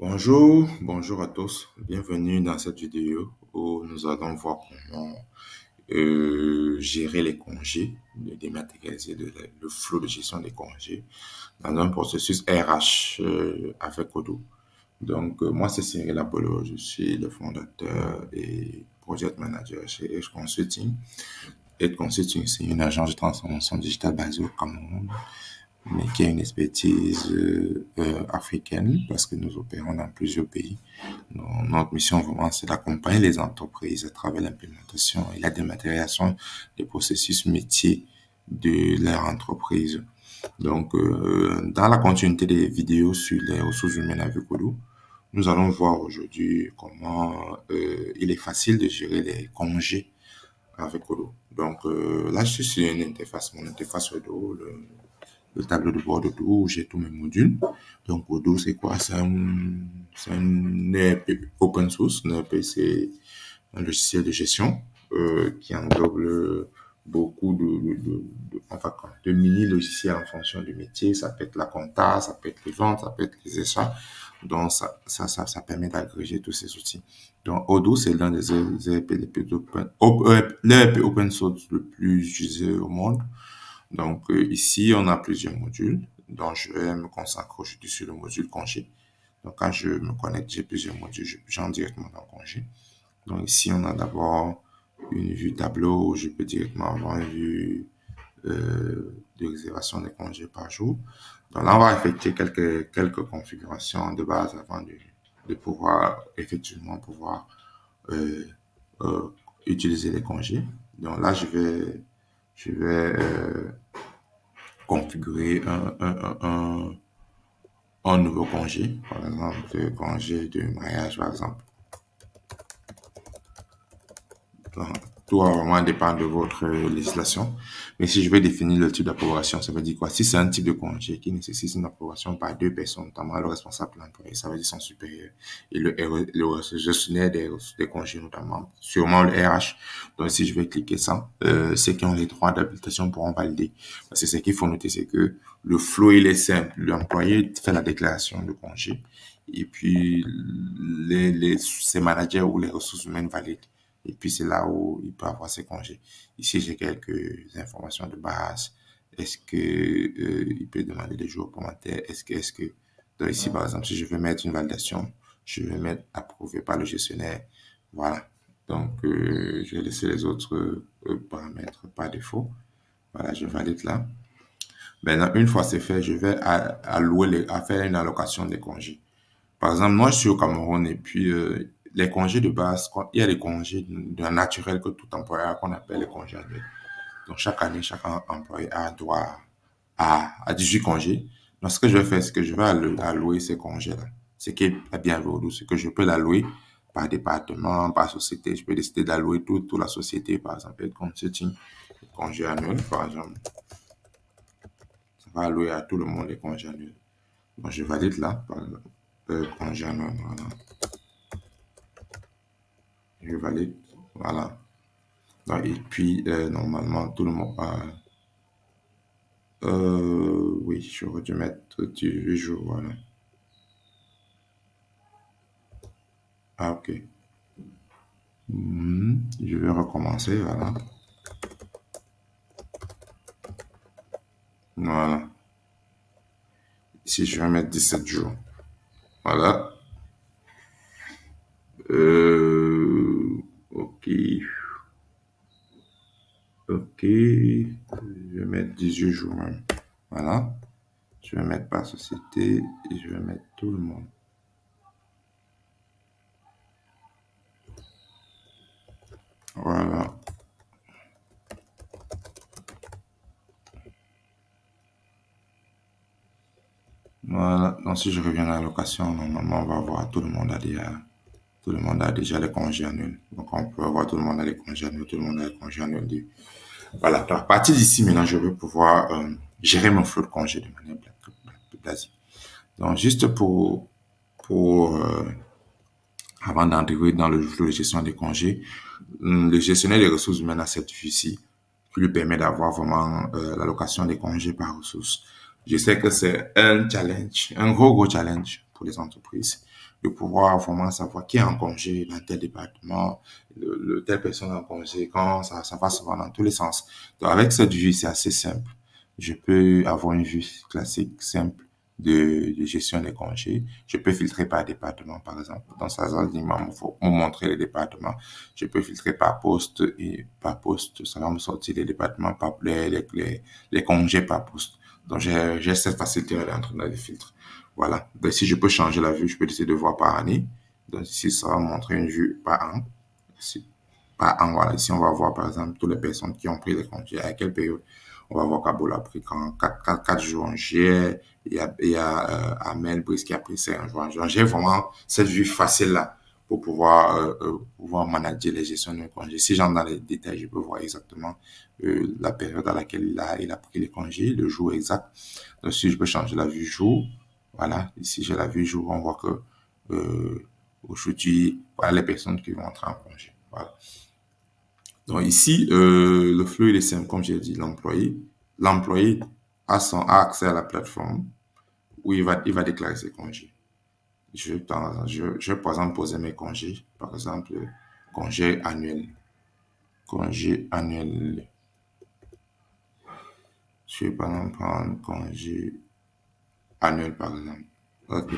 Bonjour à tous. Bienvenue dans cette vidéo où nous allons voir comment gérer les congés, dématérialiser le flot de gestion des congés dans un processus RH avec Odoo. Donc, moi, c'est Cyril Apollo. Je suis le fondateur et project manager chez Edge Consulting. Edge Consulting, c'est une agence de transformation digitale basée au Cameroun, mais qui a une expertise africaine parce que nous opérons dans plusieurs pays. Notre mission vraiment, c'est d'accompagner les entreprises à travers l'implémentation et la dématérialisation des processus métiers de leur entreprise. Donc, dans la continuité des vidéos sur les ressources humaines avec Odoo, nous allons voir aujourd'hui comment il est facile de gérer les congés avec Odoo. Donc, là, je suis sur une interface, mon interface Odoo, le tableau de bord d'Odoo où j'ai tous mes modules. Donc, Odoo, c'est quoi? C'est un ERP open source. Un ERP, c'est un logiciel de gestion qui englobe beaucoup de mini-logiciels en fonction du métier. Ça peut être la compta, ça peut être les ventes, ça peut être les achats. Donc, ça permet d'agréger tous ces outils. Donc, Odoo, c'est l'un des ERP open source le plus utilisé au monde. Donc, ici, on a plusieurs modules. Donc, je vais me consacrer aujourd'hui sur le module congé. Donc, quand je me connecte, j'ai plusieurs modules. J'entre directement dans le congé. Donc, ici, on a d'abord une vue tableau où je peux directement avoir une vue de réservation des congés par jour. Donc, là, on va effectuer quelques configurations de base avant de pouvoir effectivement utiliser les congés. Donc, là, je vais configurer un nouveau congé, par exemple, le congé de mariage, par exemple. Donc, tout va vraiment dépendre de votre législation. Mais si je vais définir le type d'approbation, ça veut dire quoi? Si c'est un type de congé qui nécessite une approbation par deux personnes, notamment le responsable de l'employé, ça veut dire son supérieur, et le gestionnaire des congés, notamment, sûrement le RH. Donc, si je vais cliquer ça, ceux qui ont les droits d'habilitation pourront valider. Parce que ce qu'il faut noter, c'est que le flow, il est simple. L'employé fait la déclaration de congé, et puis ses managers ou les ressources humaines valident. Et puis, c'est là où il peut avoir ses congés. Ici, j'ai quelques informations de base. Est-ce que il peut demander des jours commentaires? Est-ce que... Donc, ici, par exemple, si je veux mettre une validation, je vais mettre approuvé par le gestionnaire. Voilà. Donc, je vais laisser les autres paramètres par défaut. Voilà, je valide là. Maintenant, une fois c'est fait, je vais faire une allocation des congés. Par exemple, moi, je suis au Cameroun et puis les congés de base, il y a les congés d'un naturel que tout employeur a qu'on appelle les congés annuels. Donc, chaque année, chaque employé a droit à 18 congés. Donc, ce que je vais faire, c'est que je vais allouer ces congés-là. Ce qui est bien aujourd'hui, c'est que je peux l'allouer par département, par société. Je peux décider d'allouer toute la société, par exemple, le consulting, le congé annuel, par exemple. Ça va allouer à tout le monde les congés annuels. Donc, je valide là, par exemple. Congé annuel, voilà. Je valide, voilà. Donc, et puis, normalement, tout le monde a... oui, j'aurais dû mettre 18 jours, voilà. Ah, ok. Je vais recommencer, voilà. Voilà. Ici, je vais mettre 17 jours. Voilà. Ok. Ok. Je vais mettre 18 jours même. Voilà. Je vais mettre par société et je vais mettre tout le monde. Voilà. Voilà. Donc, si je reviens à la location, normalement, on va voir tout le monde a déjà les congés annuels. Donc, on peut voir tout le monde a les congés annuels, tout le monde a les congés annuels. Voilà. Donc, à partir d'ici, maintenant, je vais pouvoir gérer mon flot de congés de manière basique. Donc, juste avant d'entrer dans le flot de gestion des congés, le gestionnaire des ressources humaines a cette vue-ci qui lui permet d'avoir vraiment l'allocation des congés par ressources. Je sais que c'est un challenge, un gros challenge pour les entreprises. de pouvoir vraiment savoir qui est en congé dans tel département, telle personne en congé, quand ça va se voir dans tous les sens. Donc, avec cette vue, c'est assez simple. Je peux avoir une vue classique, simple, de gestion des congés. Je peux filtrer par département, par exemple. Dans ça, ça il va me montrer les départements. Je peux filtrer par poste et par poste, ça va me sortir les départements par les congés par poste. Donc, j'ai cette facilité d'entrer dans les filtres. Voilà. Donc, si je peux changer la vue, je peux décider de voir par année. Donc, ici, ça va me montrer une vue par an. Ici, par an, voilà. Ici, on va voir, par exemple, toutes les personnes qui ont pris les congés, à quelle période. On va voir qu'Abol a pris quand 4 jours en juillet. Il y a Amel Brice qui a pris 5 jours en juin. J'ai vraiment cette vue facile-là pour pouvoir manager les gestions de congés. Si j'entre dans les détails, je peux voir exactement la période à laquelle il a pris les congés, le jour exact. Donc, si je peux changer la vue jour, voilà, ici j'ai la vue jour, on voit que aujourd'hui, voilà les personnes qui vont entrer en congé. Voilà. Donc ici, le flux il est simple, comme j'ai dit, l'employé a accès à la plateforme où il va déclarer ses congés. Je vais par exemple poser mes congés, par exemple, congé annuel. Congé annuel. Je vais par exemple prendre congé annuel, par exemple. Ok.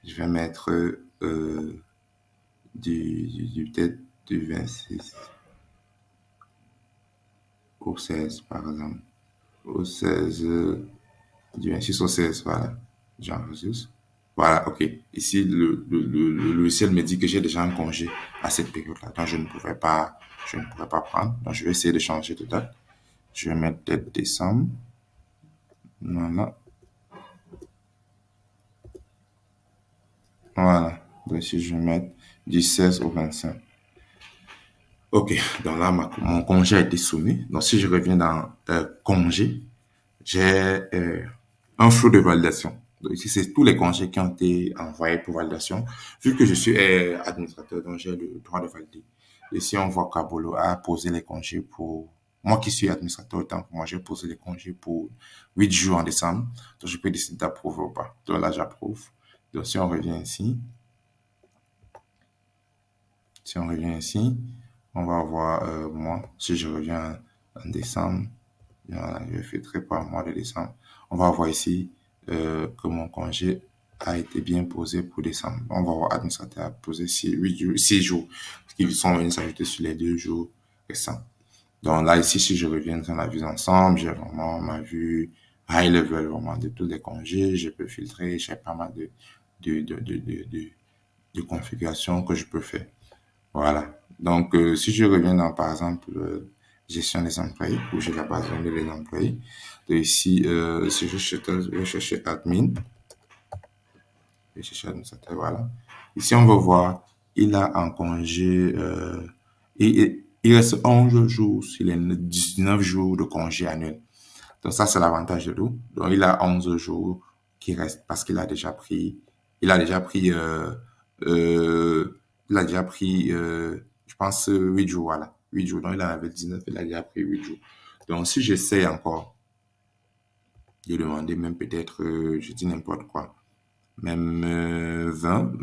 Je vais mettre peut-être du 26 au 16, par exemple. Au 16, du 26 au 16, voilà. J'enregistre. Voilà, ok. Ici, le logiciel me dit que j'ai déjà un congé à cette période-là. Donc, je ne pourrais pas prendre. Donc, je vais essayer de changer de date. Je vais mettre peut-être décembre. Voilà. Voilà. Donc, ici, je vais mettre du 16 au 25. Ok. Donc là, mon congé a été soumis. Donc, si je reviens dans congé, j'ai un flot de validation. Donc ici, c'est tous les congés qui ont été envoyés pour validation. Vu que je suis administrateur, donc j'ai le droit de valider. Ici, on voit qu'Abolo a posé les congés pour... Moi qui suis administrateur, autant pour moi, j'ai posé les congés pour 8 jours en décembre. Donc, je peux décider d'approuver ou pas. Donc là, j'approuve. Donc, si on revient ici, on va voir, moi, si je reviens en décembre, je filtrer par mois de décembre. On va voir ici que mon congé a été bien posé pour décembre. On va voir administrateur a posé 6 jours, qui sont venus s'ajouter sur les 2 jours récents. Donc là, ici, si je reviens dans la vue ensemble, j'ai vraiment ma vue high level vraiment de tous les congés. Je peux filtrer, j'ai pas mal de configurations que je peux faire. Voilà. Donc, si je reviens dans, par exemple, gestion des employés, où j'ai la base de données des employés, de ici, si je vais chercher admin, je vais chercher administrateur, voilà. Ici, on va voir, il a en congé, il reste 11 jours sur les 19 jours de congé annuel. Donc, ça, c'est l'avantage de tout. Donc, il a 11 jours qui restent parce qu'il a déjà pris, il a déjà pris, je pense, 8 jours, voilà. 8 jours. Donc, il en avait 19, il a déjà pris 8 jours. Donc, si j'essaie encore de demander même peut-être, je dis n'importe quoi, même 20,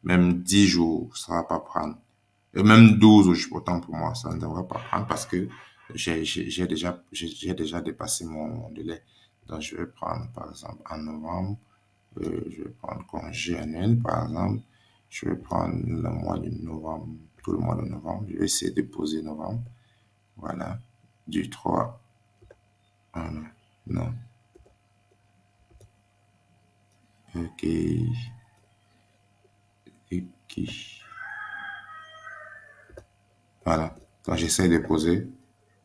même 10 jours, ça va pas prendre. Même 12, autant pour moi, ça ne devrait pas prendre parce que j'ai déjà dépassé mon délai. Donc, je vais prendre, par exemple, en novembre, je vais prendre congé annuel, par exemple. Je vais prendre le mois de novembre, tout le mois de novembre. Je vais essayer de poser novembre. Voilà. Du 3. Non. Ok. Ok. Voilà. Donc, j'essaie de poser.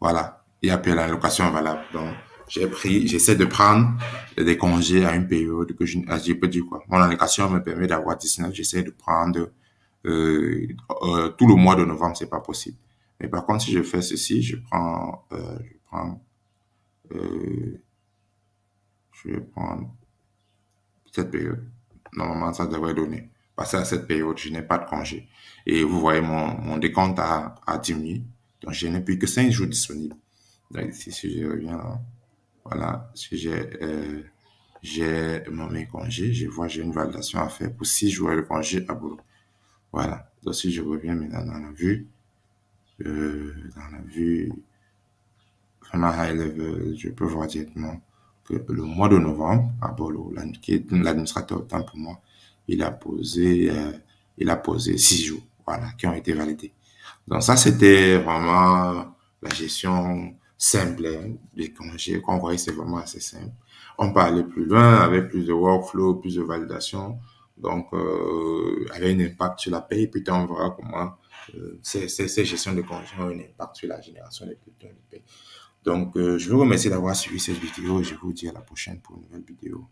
Voilà. Il appelle la location valable. Donc, j'essaie de prendre des congés à une période que je peux dire quoi. Mon allocation me permet d'avoir 19. J'essaie de prendre tout le mois de novembre, c'est pas possible. Mais par contre, si je fais ceci, euh, je vais prendre cette période. Normalement, ça devrait donner. Passer à cette période, je n'ai pas de congé. Et vous voyez, mon décompte a diminué. Donc, je n'ai plus que 5 jours disponibles. Donc, ici, si je reviens là, voilà, si j'ai j'ai mes congés, je vois, j'ai une validation à faire pour 6 jours de congé à boulot. Voilà. Donc, si je reviens maintenant dans la vue vraiment high level, je peux voir directement que le mois de novembre, à Bolo, qui est l'administrateur autant pour moi, il a posé, euh, il a posé 6 jours, voilà, qui ont été validés. Donc ça, c'était vraiment la gestion simple hein, des congés. Qu'on voyait, c'est vraiment assez simple. On peut aller plus loin avec plus de workflow, plus de validation. Donc, avec un impact sur la paye, puis on verra comment ces gestions de congés ont un impact sur la génération des bulletins de paye. Donc, je vous remercie d'avoir suivi cette vidéo et je vous dis à la prochaine pour une nouvelle vidéo.